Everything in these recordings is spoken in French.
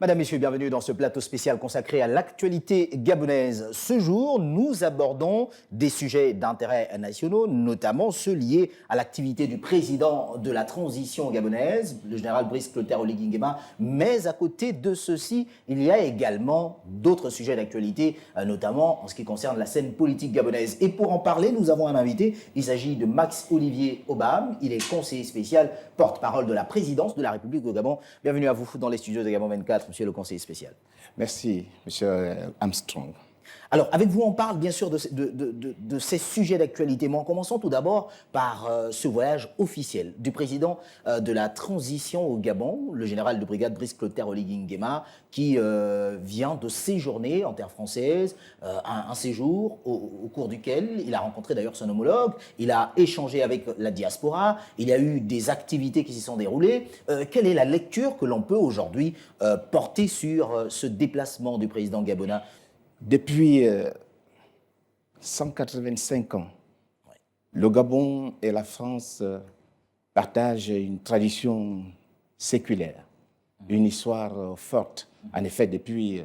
Madame, Messieurs, bienvenue dans ce plateau spécial consacré à l'actualité gabonaise. Ce jour, nous abordons des sujets d'intérêt nationaux, notamment ceux liés à l'activité du président de la transition gabonaise, le général Brice Clotaire Oligui Nguema. Mais à côté de ceci, il y a également d'autres sujets d'actualité, notamment en ce qui concerne la scène politique gabonaise. Et pour en parler, nous avons un invité. Il s'agit de Max-Olivier Obam. Il est conseiller spécial, porte-parole de la présidence de la République au Gabon. Bienvenue à vous dans les studios de Gabon 24. Monsieur le conseiller spécial. Merci, monsieur Armstrong. Alors, avec vous, on parle bien sûr de ces sujets d'actualité, mais en commençant tout d'abord par ce voyage officiel du président de la transition au Gabon, le général de brigade Brice Clotaire Oligui Nguema, qui vient de séjourner en terre française, un séjour au cours duquel il a rencontré d'ailleurs son homologue, il a échangé avec la diaspora, il y a eu des activités qui s'y sont déroulées. Quelle est la lecture que l'on peut aujourd'hui porter sur ce déplacement du président gabonais? Depuis 185 ans, le Gabon et la France partagent une tradition séculaire, une histoire forte. En effet, depuis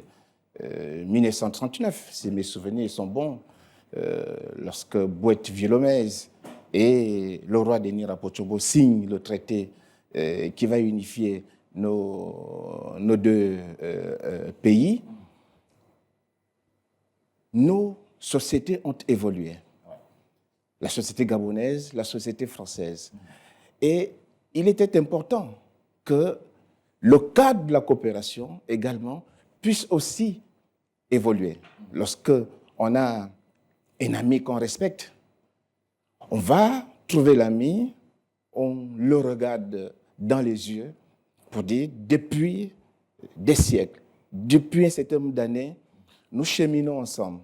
1939, si mes souvenirs sont bons, lorsque Bouet Vilomez et le roi Denis Rapotjobo signent le traité qui va unifier nos deux pays, nos sociétés ont évolué. La société gabonaise, la société française. Et il était important que le cadre de la coopération également puisse aussi évoluer. Lorsque on a un ami qu'on respecte, on va trouver l'ami, on le regarde dans les yeux pour dire, depuis des siècles, depuis un certain nombre d'années, nous cheminons ensemble.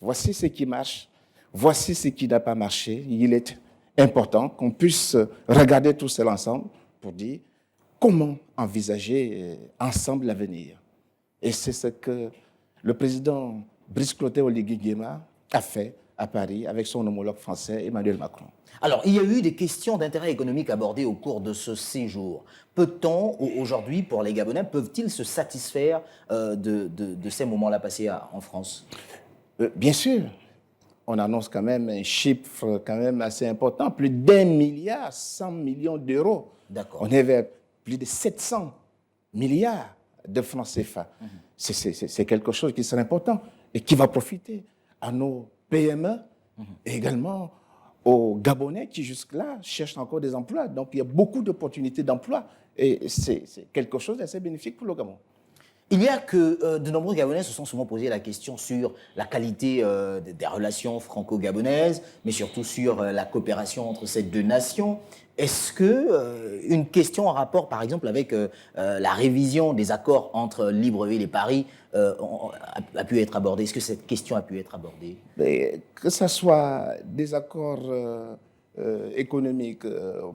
Voici ce qui marche, voici ce qui n'a pas marché. Il est important qu'on puisse regarder tout cela ensemble pour dire comment envisager ensemble l'avenir. Et c'est ce que le président Brice Clotaire Oligui Nguema a fait à Paris avec son homologue français Emmanuel Macron. Alors, il y a eu des questions d'intérêt économique abordées au cours de ce séjour. Peut-on, aujourd'hui, pour les Gabonais, peuvent-ils se satisfaire de ces moments-là passés en France? Bien sûr. On annonce quand même un chiffre quand même assez important, plus d'1 milliard 100 millions d'euros. D'accord. On est vers plus de 700 milliards de francs CFA. C'est quelque chose qui sera important et qui va profiter à nos PME et également aux Gabonais qui jusque-là cherchent encore des emplois. Donc il y a beaucoup d'opportunités d'emploi et c'est quelque chose d'assez bénéfique pour le Gabon. Il y a que de nombreux Gabonais se sont souvent posé la question sur la qualité des relations franco-gabonaises, mais surtout sur la coopération entre ces deux nations. Est-ce que une question en rapport, par exemple, avec la révision des accords entre Libreville et Paris a pu être abordée? Est-ce que cette question a pu être abordée? Mais que ce soit des accords économiques,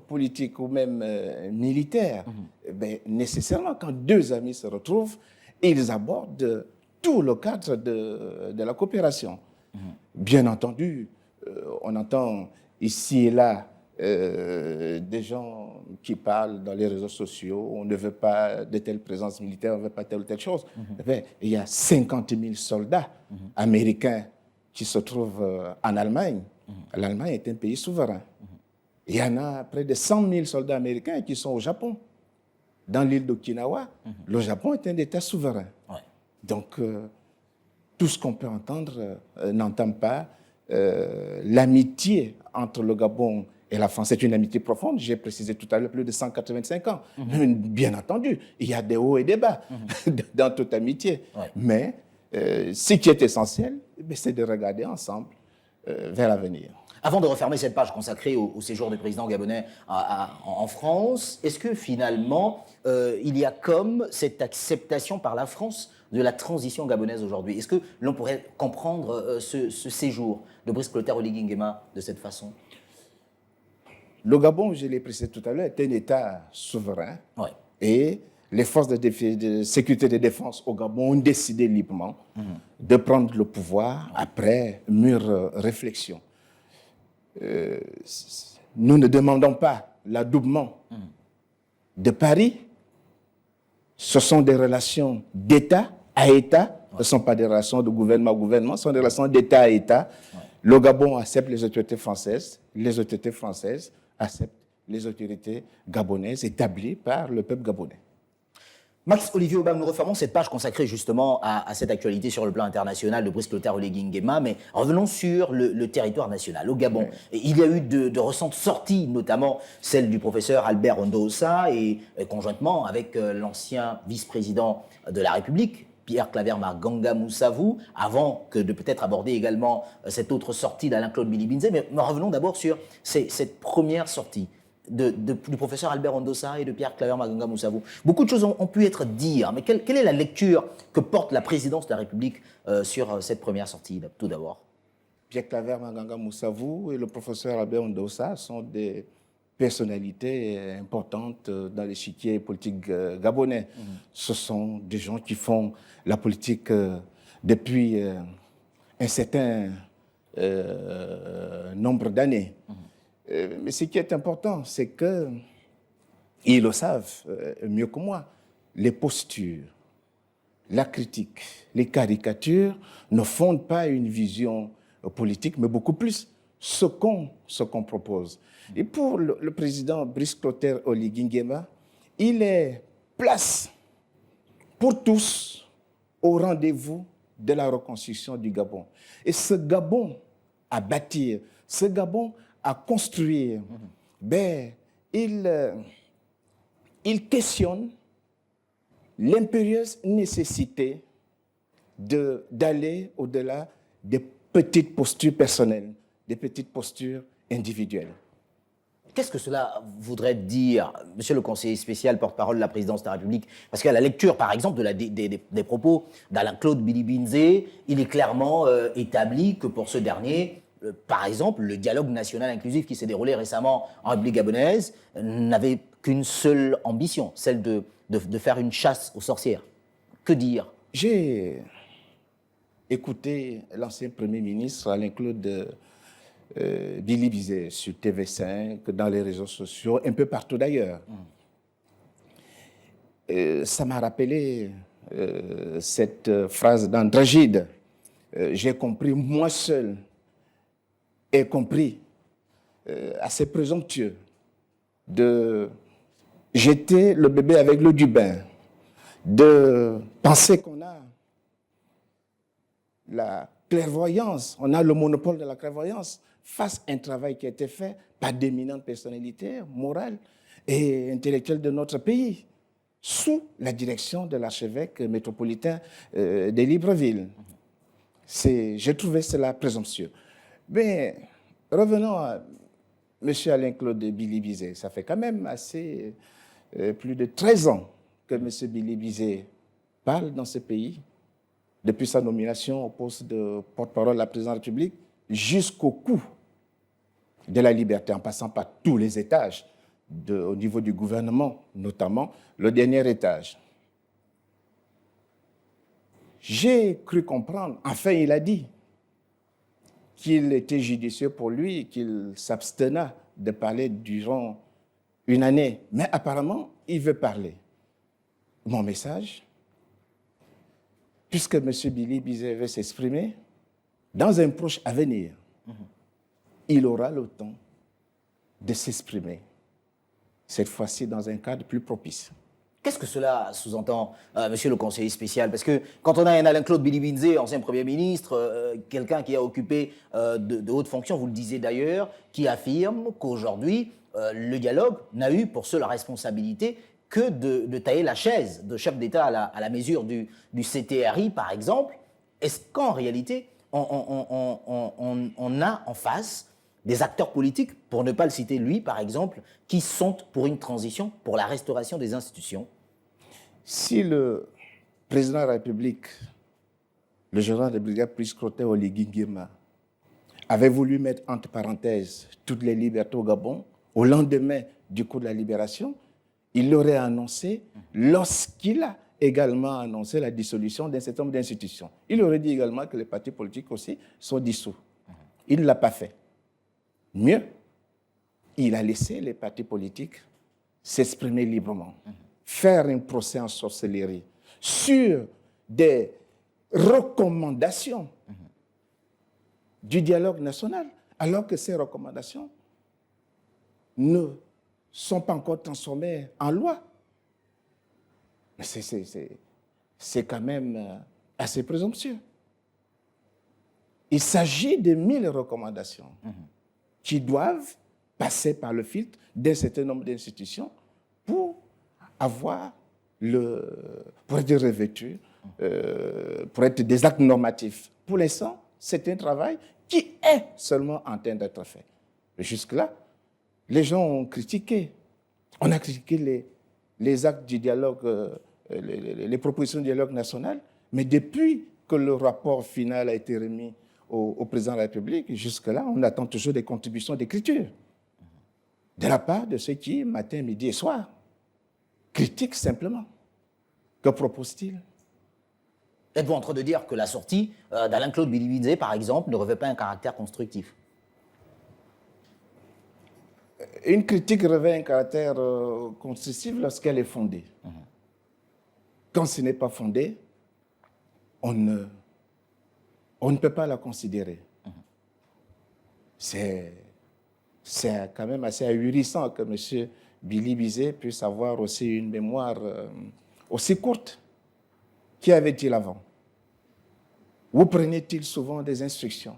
politiques ou même militaires, ben, nécessairement, quand deux amis se retrouvent, ils abordent tout le cadre de la coopération. Bien entendu, on entend ici et là des gens qui parlent dans les réseaux sociaux, on ne veut pas de telle présence militaire, on ne veut pas telle ou telle chose. Ben, il y a 50 000 soldats américains qui se trouvent en Allemagne. L'Allemagne est un pays souverain. Il y en a près de 100 000 soldats américains qui sont au Japon. Dans l'île d'Okinawa, le Japon est un État souverain. Ouais. Donc, tout ce qu'on peut entendre n'entend pas l'amitié entre le Gabon et la France. C'est une amitié profonde, j'ai précisé tout à l'heure, plus de 185 ans. Bien entendu, il y a des hauts et des bas dans toute amitié. Ouais. Mais ce qui est essentiel, c'est de regarder ensemble vers l'avenir. Avant de refermer cette page consacrée au séjour du président gabonais en France, est-ce que finalement, il y a comme cette acceptation par la France de la transition gabonaise aujourd'hui? Est-ce que l'on pourrait comprendre ce séjour de Brice Clotaire Oligui Nguema de cette façon? Le Gabon, je l'ai précisé tout à l'heure, est un État souverain. Ouais. Et les forces de sécurité et de défense au Gabon ont décidé librement de prendre le pouvoir après mûre réflexion. Nous ne demandons pas l'adoubement de Paris Ce sont des relations d'État à État. Ce ne sont pas des relations de gouvernement à gouvernement, ce sont des relations d'État à État. Le Gabon accepte les autorités françaises acceptent les autorités gabonaises établies par le peuple gabonais. Max Olivier Aubin, nous refermons cette page consacrée justement à cette actualité sur le plan international de Brice Clotaire Oligui Nguema, mais revenons sur le territoire national, au Gabon. Oui. Il y a eu de récentes sorties, notamment celle du professeur Albert Ondossa et conjointement avec l'ancien vice-président de la République, Pierre Claver Maganga Moussavou, avant que de peut-être aborder également cette autre sortie d'Alain-Claude Bilibinze. Mais revenons d'abord sur cette première sortie du professeur Albert Ondossa et de Pierre Claver Maganga Moussavou. Beaucoup de choses ont pu être dites, mais quelle est la lecture que porte la présidence de la République sur cette première sortie, tout d'abord? Pierre Claver Maganga Moussavou et le professeur Albert Ondossa sont des personnalités importantes dans l'échiquier politique gabonais. Ce sont des gens qui font la politique depuis un certain nombre d'années. Mais ce qui est important, c'est qu'ils le savent mieux que moi, les postures, la critique, les caricatures ne fondent pas une vision politique, mais beaucoup plus ce qu'on propose. Et pour le président Brice Clotaire Oligui Nguema, il est place pour tous au rendez-vous de la reconstruction du Gabon. Et ce Gabon à bâtir, ce Gabon à construire, il questionne l'impérieuse nécessité d'aller au-delà des petites postures personnelles, des petites postures individuelles. Qu'est-ce que cela voudrait dire, monsieur le conseiller spécial, porte-parole de la présidence de la République? Parce qu'à la lecture, par exemple, des propos d'Alain-Claude Bilibinze, il est clairement établi que pour ce dernier, par exemple, le dialogue national inclusif qui s'est déroulé récemment en République gabonaise n'avait qu'une seule ambition, celle de faire une chasse aux sorcières. Que dire? J'ai écouté l'ancien Premier ministre Alain-Claude Bilibinze sur TV5, dans les réseaux sociaux, un peu partout d'ailleurs. Ça m'a rappelé cette phrase d'Andragide. J'ai compris moi seul, et compris assez présomptueux de jeter le bébé avec l'eau du bain, de penser qu'on a la clairvoyance, on a le monopole de la clairvoyance face à un travail qui a été fait par d'éminentes personnalités morales et intellectuelles de notre pays, sous la direction de l'archevêque métropolitain de Libreville. J'ai trouvé cela présomptueux. Mais revenons à M. Alain-Claude Bilibinze. Ça fait quand même plus de 13 ans que M. Bilibinze parle dans ce pays, depuis sa nomination au poste de porte-parole de la présidence de la République, jusqu'au coup de la liberté, en passant par tous les étages, au niveau du gouvernement, notamment le dernier étage. J'ai cru comprendre, enfin il a dit, qu'il était judicieux pour lui, qu'il s'abstenait de parler durant une année. Mais apparemment, il veut parler. Mon message, puisque M. Bilibinze veut s'exprimer, dans un proche avenir, il aura le temps de s'exprimer, cette fois-ci dans un cadre plus propice. Qu'est-ce que cela sous-entend, monsieur le conseiller spécial? Parce que quand on a un Alain-Claude Bilibinze, ancien Premier ministre, quelqu'un qui a occupé de hautes fonctions, vous le disiez d'ailleurs, qui affirme qu'aujourd'hui, le dialogue n'a eu pour seule responsabilité que de tailler la chaise de chef d'État à la mesure du CTRI, par exemple. Est-ce qu'en réalité, on a en face des acteurs politiques, pour ne pas le citer lui, par exemple, qui sont pour une transition, pour la restauration des institutions? Si le président de la République, le général de brigade Brice Clotaire Oligui Nguema, avait voulu mettre entre parenthèses toutes les libertés au Gabon, au lendemain du coup de la libération, il l'aurait annoncé lorsqu'il a également annoncé la dissolution d'un certain nombre d'institutions. Il aurait dit également que les partis politiques aussi sont dissous. Il ne l'a pas fait. Mieux, il a laissé les partis politiques s'exprimer librement, faire un procès en sorcellerie sur des recommandations du dialogue national, alors que ces recommandations ne sont pas encore transformées en loi. Mais c'est quand même assez présomptueux. Il s'agit de 1000 recommandations qui doivent passer par le filtre d'un certain nombre d'institutions pour pour être revêtus, pour être des actes normatifs. Pour l'instant, c'est un travail qui est seulement en train d'être fait. Mais jusque-là, les gens ont critiqué. On a critiqué les actes du dialogue, les propositions du dialogue national, mais depuis que le rapport final a été remis au président de la République, jusque-là, on attend toujours des contributions d'écriture de la part de ceux qui, matin, midi et soir, critiquent simplement. Que propose-t-il? Êtes-vous en train de dire que la sortie d'Alain-Claude Bilibinzé, par exemple, ne revêt pas un caractère constructif? Une critique revêt un caractère constructif lorsqu'elle est fondée. Quand ce n'est pas fondé, on ne peut pas la considérer. C'est quand même assez ahurissant que M. Bilibinzé puisse avoir aussi une mémoire aussi courte. Qui avait-il avant? Où prenait-il souvent des instructions?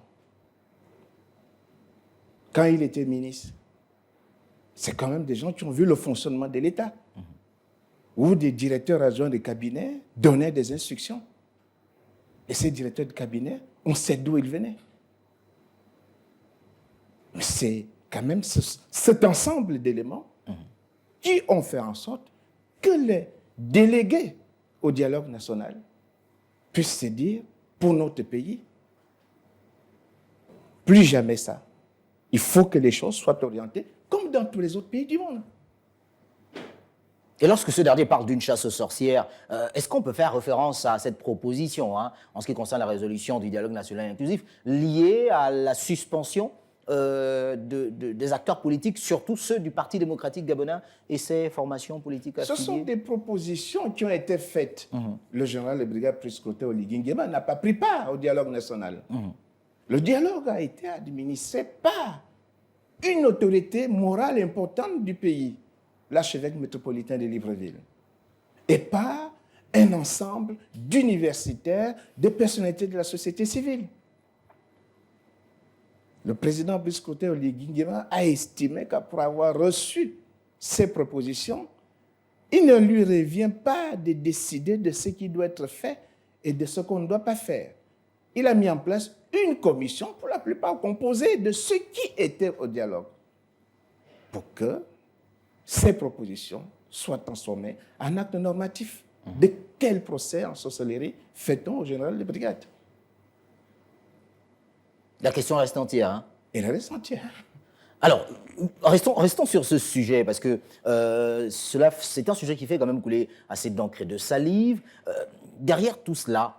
Quand il était ministre, c'est quand même des gens qui ont vu le fonctionnement de l'État, où des directeurs adjoints de cabinet donnaient des instructions. Et ces directeurs de cabinet, on sait d'où ils venaient. Mais c'est quand même cet ensemble d'éléments qui ont fait en sorte que les délégués au dialogue national puissent se dire, pour notre pays, plus jamais ça. Il faut que les choses soient orientées comme dans tous les autres pays du monde. Et lorsque ce dernier parle d'une chasse aux sorcières, est-ce qu'on peut faire référence à cette proposition, en ce qui concerne la résolution du dialogue national inclusif, liée à la suspension des acteurs politiques, surtout ceux du Parti démocratique gabonais et ses formations politiques affiliées? Ce sont des propositions qui ont été faites. Le général de brigade Priscoté Oligui Nguema n'a pas pris part au dialogue national. Le dialogue a été administré par une autorité morale importante du pays, l'archevêque métropolitain de Libreville, et par un ensemble d'universitaires, de personnalités de la société civile. Le président Priscoté Oligui Nguema a estimé qu'après avoir reçu ces propositions, il ne lui revient pas de décider de ce qui doit être fait et de ce qu'on ne doit pas faire. Il a mis en place une commission, pour la plupart composée de ceux qui étaient au dialogue, pour que ces propositions soient transformées en actes normatifs. De quel procès en sorcellerie fait-on au général de brigade? La question reste entière. Elle reste entière. Alors, restons sur ce sujet, parce que c'est un sujet qui fait quand même couler assez d'encre et de salive. Derrière tout cela,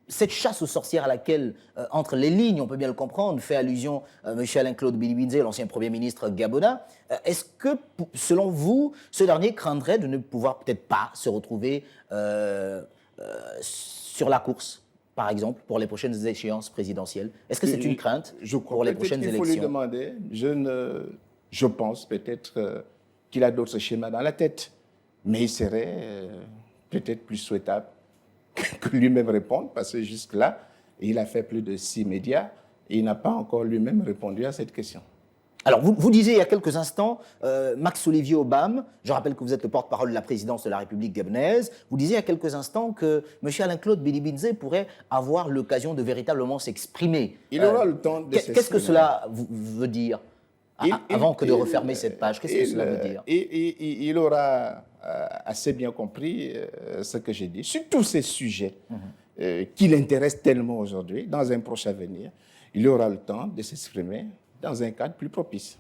cette chasse aux sorcières à laquelle, entre les lignes, on peut bien le comprendre, fait allusion M. Alain-Claude Bilibinzé, l'ancien Premier ministre gabonais, est-ce que, selon vous, ce dernier craindrait de ne pouvoir peut-être pas se retrouver sur la course, par exemple, pour les prochaines échéances présidentielles? Est-ce que c'est une crainte pour les prochaines élections? Il faut lui demander. Je pense peut-être qu'il a d'autres schémas dans la tête, mais il serait peut-être plus souhaitable que lui-même réponde, parce que jusque-là, il a fait plus de 6 médias et il n'a pas encore lui-même répondu à cette question. Alors, vous disiez il y a quelques instants, Max-Olivier Aubame, je rappelle que vous êtes le porte-parole de la présidence de la République gabonaise, vous disiez il y a quelques instants que M. Alain-Claude Bilibinzé pourrait avoir l'occasion de véritablement s'exprimer. Il aura le temps de s'exprimer. Qu'est-ce que cela veut dire, avant que de refermer cette page? Qu'est-ce que cela veut dire? Il aura assez bien compris ce que j'ai dit sur tous ces sujets qui l'intéressent tellement aujourd'hui. Dans un proche avenir, il aura le temps de s'exprimer dans un cadre plus propice.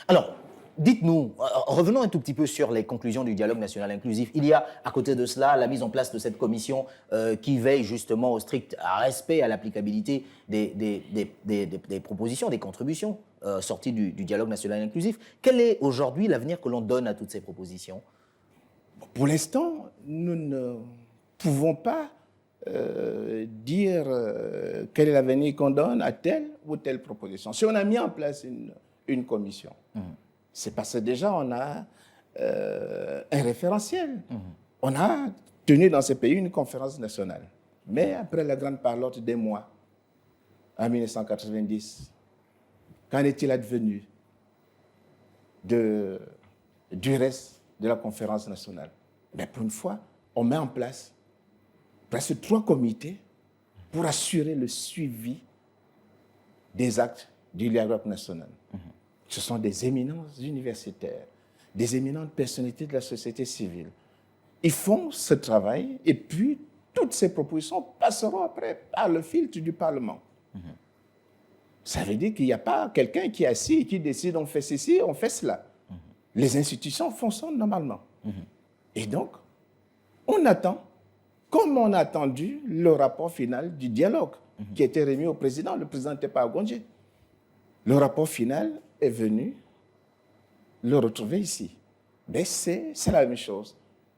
Alors, dites-nous, revenons un tout petit peu sur les conclusions du dialogue national inclusif. Il y a, à côté de cela, la mise en place de cette commission qui veille justement au strict respect, à l'applicabilité des propositions, des contributions sorties du dialogue national inclusif. Quel est aujourd'hui l'avenir que l'on donne à toutes ces propositions? Pour l'instant, nous ne pouvons pas dire quel est l'avenir qu'on donne à telle ou telle proposition. Si on a mis en place une commission, c'est parce que déjà on a un référentiel. On a tenu dans ce pays une conférence nationale. Mais après la grande parlotte des mois, en 1990, qu'en est-il advenu du reste de la conférence nationale? Mais pour une fois, on met en place presque 3 comités pour assurer le suivi des actes du dialogue national. Ce sont des éminences universitaires, des éminentes personnalités de la société civile. Ils font ce travail et puis toutes ces propositions passeront après par le filtre du Parlement. Ça veut dire qu'il n'y a pas quelqu'un qui est assis et qui décide on fait ceci, on fait cela. Les institutions fonctionnent normalement. Et donc, on attend, comme on a attendu le rapport final du dialogue qui a été remis au président. Le président n'était pas à Gondje. Le rapport final est venu le retrouver ici. Mais c'est la même chose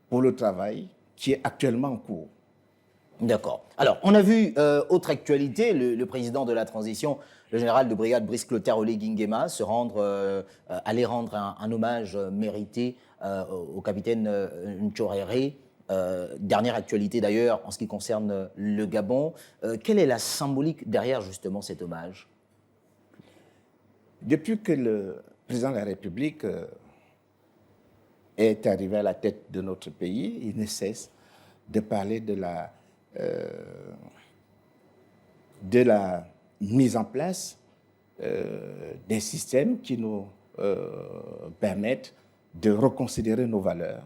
pour le travail qui est actuellement en cours. D'accord. Alors, on a vu, autre actualité, le président de la transition, le général de brigade Brice Clotaire Oligui Nguema, aller rendre un hommage mérité au capitaine Ntchoréré. Dernière actualité d'ailleurs en ce qui concerne le Gabon. Quelle est la symbolique derrière justement cet hommage? Depuis que le président de la République est arrivé à la tête de notre pays, il ne cesse de parler de la mise en place des systèmes qui nous permettent de reconsidérer nos valeurs,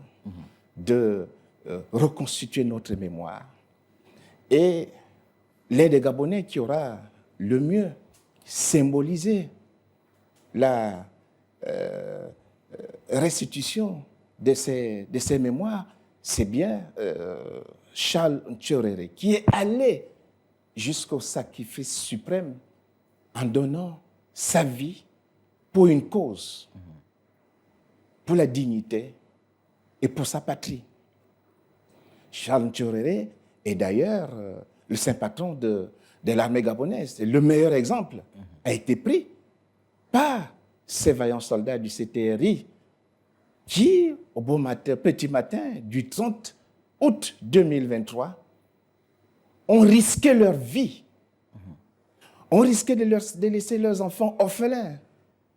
de reconstituer notre mémoire. Et l'aide des Gabonais qui aura le mieux symbolisé la restitution de ces mémoires, c'est bien Charles Ntchoréré, qui est allé jusqu'au sacrifice suprême en donnant sa vie pour une cause, pour la dignité et pour sa patrie. Charles Ntchoréré est d'ailleurs le saint patron de l'armée gabonaise. Le meilleur exemple a été pris par ces vaillants soldats du CTRI qui, au petit matin du 30 août 2023, ont risqué leur vie. Ont risqué de laisser leurs enfants orphelins.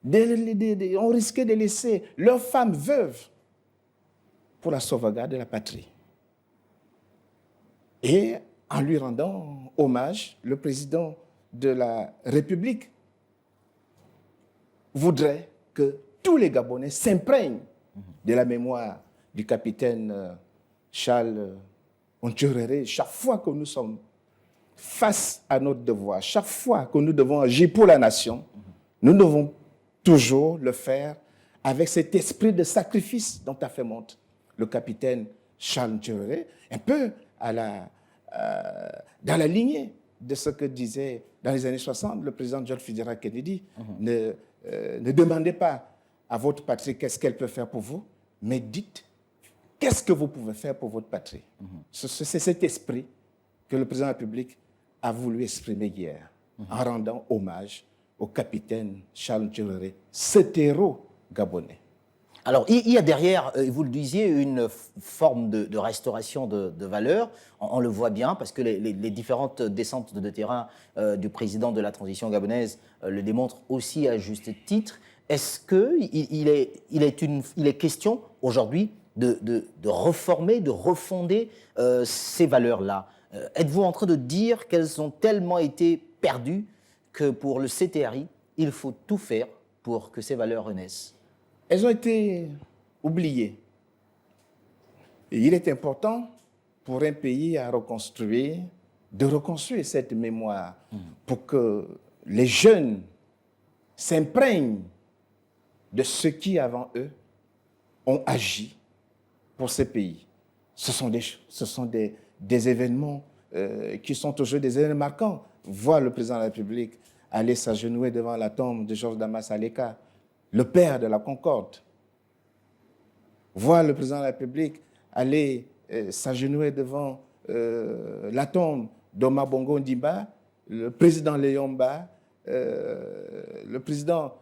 Ont risqué de laisser leurs femmes veuves pour la sauvegarde de la patrie. Et en lui rendant hommage, le président de la République voudrait que tous les Gabonais s'imprègnent de la mémoire du capitaine Charles Ntchoréré. Chaque fois que nous sommes face à notre devoir, chaque fois que nous devons agir pour la nation, nous devons toujours le faire avec cet esprit de sacrifice dont a fait montre le capitaine Charles Ntchoréré, un peu dans la lignée de ce que disait dans les années 60 le président John Fitzgerald Kennedy. Ne demandez pas à votre patrie qu'est-ce qu'elle peut faire pour vous, mais dites qu'est-ce que vous pouvez faire pour votre patrie. C'est cet esprit que le président de la République a voulu exprimer hier, en rendant hommage au capitaine Charles Ntchoréré, cet héros gabonais. Alors, il y a derrière, vous le disiez, une forme de restauration de valeurs. On le voit bien parce que les différentes descentes de terrain du président de la transition gabonaise le démontrent aussi à juste titre. Est-ce qu'il est question aujourd'hui de reformer, de refonder ces valeurs-là? Êtes-vous en train de dire qu'elles ont tellement été perdues que pour le CTRI, il faut tout faire pour que ces valeurs renaissent? Elles ont été oubliées. Et il est important pour un pays à reconstruire, de reconstruire cette mémoire pour que les jeunes s'imprègnent de ceux qui, avant eux, ont agi pour ce pays. Ce sont des événements qui sont toujours des événements marquants. Voir le président de la République aller s'agenouiller devant la tombe de Georges Damas Aleka, le père de la Concorde. Voir le président de la République aller s'agenouiller devant la tombe d'Omar Bongo Ondimba, le président Léomba, le président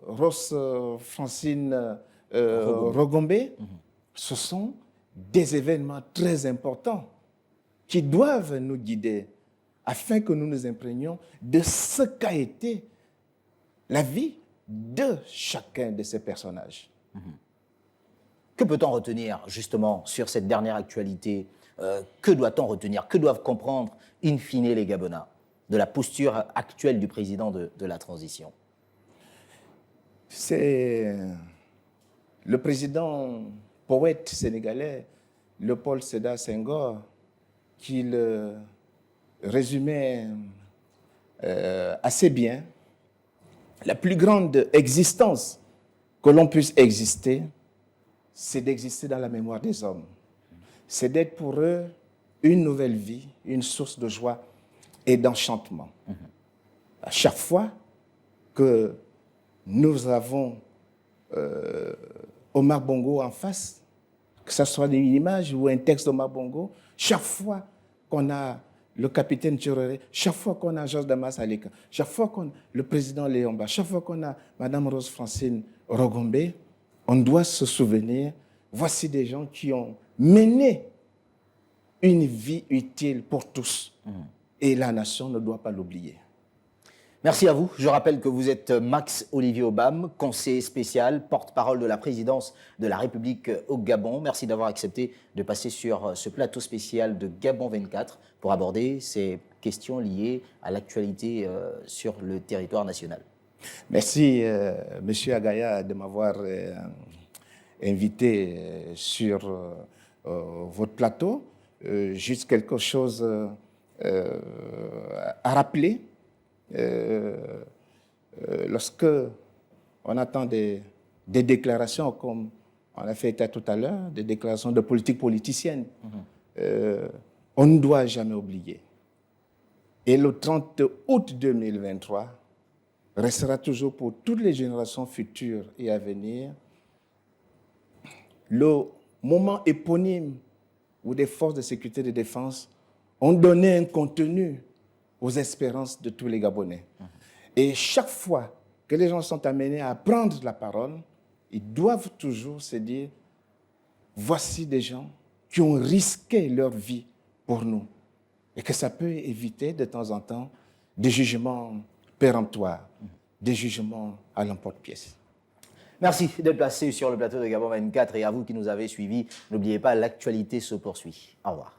Ross Francine Rogombe. Ce sont des événements très importants qui doivent nous guider afin que nous nous imprégnions de ce qu'a été la vie de chacun de ces personnages. Que peut-on retenir justement sur cette dernière actualité? Que doit-on retenir? Que doivent comprendre in fine les Gabonais de la posture actuelle du président de la transition? C'est le président poète sénégalais Léopold Sédar Senghor qui le résumait assez bien. La plus grande existence que l'on puisse exister, c'est d'exister dans la mémoire des hommes. C'est d'être pour eux une nouvelle vie, une source de joie et d'enchantement. À chaque fois que nous avons Omar Bongo en face, que ce soit une image ou un texte d'Omar Bongo, chaque fois qu'on a le capitaine Tchoréré, chaque fois qu'on a Georges Damas Aleka, chaque fois qu'on a le président Léomba, chaque fois qu'on a Madame Rose Francine Rogombe, on doit se souvenir, voici des gens qui ont mené une vie utile pour tous. Et la nation ne doit pas l'oublier. Merci à vous. Je rappelle que vous êtes Max Olivier Obam, conseiller spécial, porte-parole de la présidence de la République au Gabon. Merci d'avoir accepté de passer sur ce plateau spécial de Gabon 24 pour aborder ces questions liées à l'actualité sur le territoire national. Merci, Monsieur Agaya, de m'avoir invité sur votre plateau. Juste quelque chose à rappeler. Lorsque on attend des déclarations comme on a fait état tout à l'heure, des déclarations de politique politicienne, on ne doit jamais oublier. Et le 30 août 2023 restera toujours pour toutes les générations futures et à venir le moment éponyme où des forces de sécurité et de défense ont donné un contenu aux espérances de tous les Gabonais. Et chaque fois que les gens sont amenés à prendre la parole, ils doivent toujours se dire, voici des gens qui ont risqué leur vie pour nous. Et que ça peut éviter de temps en temps des jugements péremptoires, des jugements à l'emporte-pièce. Merci d'être passé sur le plateau de Gabon 24 et à vous qui nous avez suivis. N'oubliez pas, l'actualité se poursuit. Au revoir.